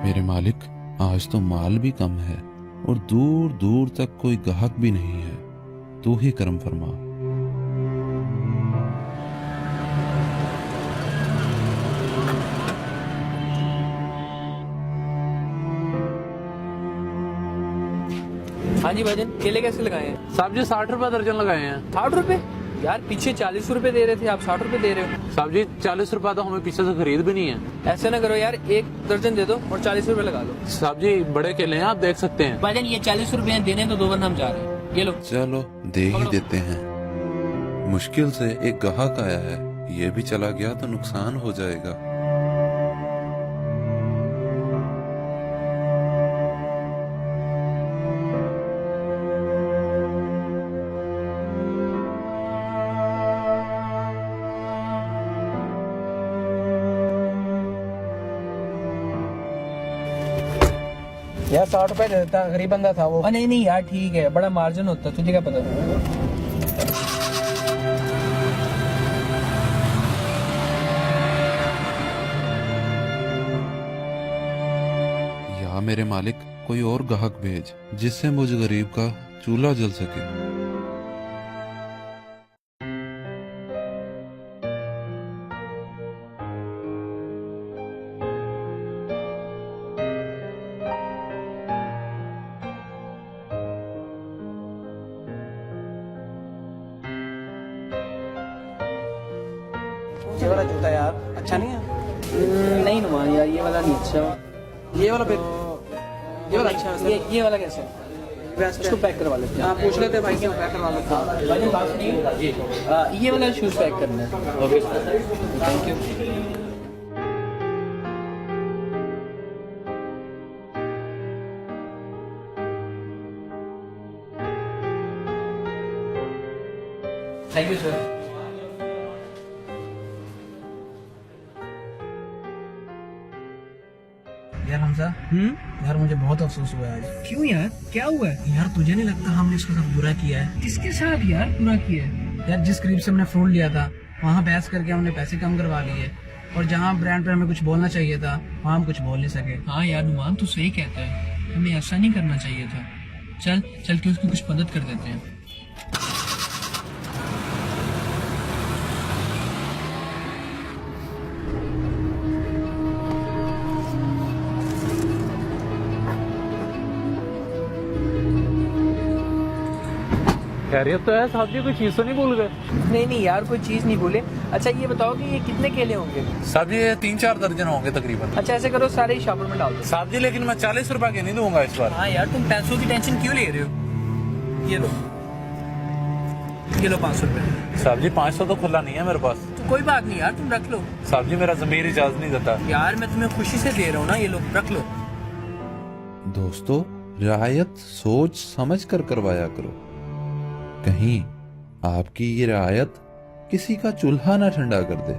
मेरे मालिक, आज तो माल भी कम है और दूर दूर तक कोई गाहक भी नहीं है। तू ही करम फरमा। हाँ जी भाईजान, केले कैसे लगाए हैं? साहब जी 60 रुपए दर्जन लगाए हैं। 60 रुपए? यार पीछे 40 रुपए दे रहे थे, आप 60 रुपए दे रहे हो। साहब जी 40 रुपए तो हमें पीछे से खरीद भी नहीं है। ऐसे ना करो यार, एक दर्जन दे दो और 40 रुपए लगा लो। साहब जी बड़े केले हैं, आप देख सकते हैं। भाईजान ये 40 रुपए देने तो दो, वरना हम जा रहे हैं। ये लो। चलो दे ही देते हैं। मुश्किल से एक गाहक आया है, ये भी चला गया तो नुकसान हो जाएगा। यार 60 रुपए दे देता, गरीब बंदा था वो। नहीं नहीं यार ठीक है, बड़ा मार्जिन होता है, तुझे क्या पता। या मेरे मालिक, कोई और गाहक भेज जिससे मुझ गरीब का चूल्हा जल सके। ये वाला जूता यार अच्छा नहीं है। नहीं नुमान यार, ये वाला नहीं अच्छा। ये वाला फिर ये वाला अच्छा है। ये वाला कैसे? बेस्ट इसको पैक करवा लेते हैं। आप पूछ लेते भाई से, पैक करवा लेता हूं। भाईजान बात सुनिए, ये वाला शूज पैक करना है। Okay thank you. Thank you sir. यार हमजा, यार मुझे बहुत अफसोस हुआ है आज। क्यों यार, क्या हुआ है? यार तुझे नहीं लगता हमने इसके साथ बुरा किया है? किसके साथ यार बुरा किया है? यार जिस गरीब से हमने फोन लिया था, वहाँ बहस करके हमने पैसे कम करवा लिए, और जहाँ ब्रांड पे हमें कुछ बोलना चाहिए था, वहाँ हम कुछ बोल नहीं सके। हाँ यार नुमान तू सही कहता है, हमें ऐसा नहीं करना चाहिए था। चल चल के उसकी कुछ मदद कर देते हैं। खैरियत तो है साहब जी, कोई चीज तो नहीं भूल गए? नहीं नहीं यार, कोई चीज नहीं भूले। अच्छा ये बताओ कि ये कितने केले होंगे? साहब जी 3-4 दर्जन होंगे तकरीबन। अच्छा ऐसे करो, सारे ही शॉपर में डाल दो। साहब जी लेकिन मैं 40 रुपए के नहीं दूंगा इस बार। हाँ यार, तुम पैसों की टेंशन क्यों ले रहे हो? ये लो, ये लो 500 रुपए। साहब जी 500 तो खुला नहीं है मेरे पास। तो कोई बात नहीं यार, तुम रख लो। साहब जी मेरा ज़मीर इजाजत नहीं देता। यार मैं तुम्हें खुशी से दे रहा हूँ ना, ये लो रख लो। दोस्तों, रियायत सोच समझ कर करवाया करो, कहीं आपकी ये रियायत किसी का चूल्हा ना ठंडा कर दे।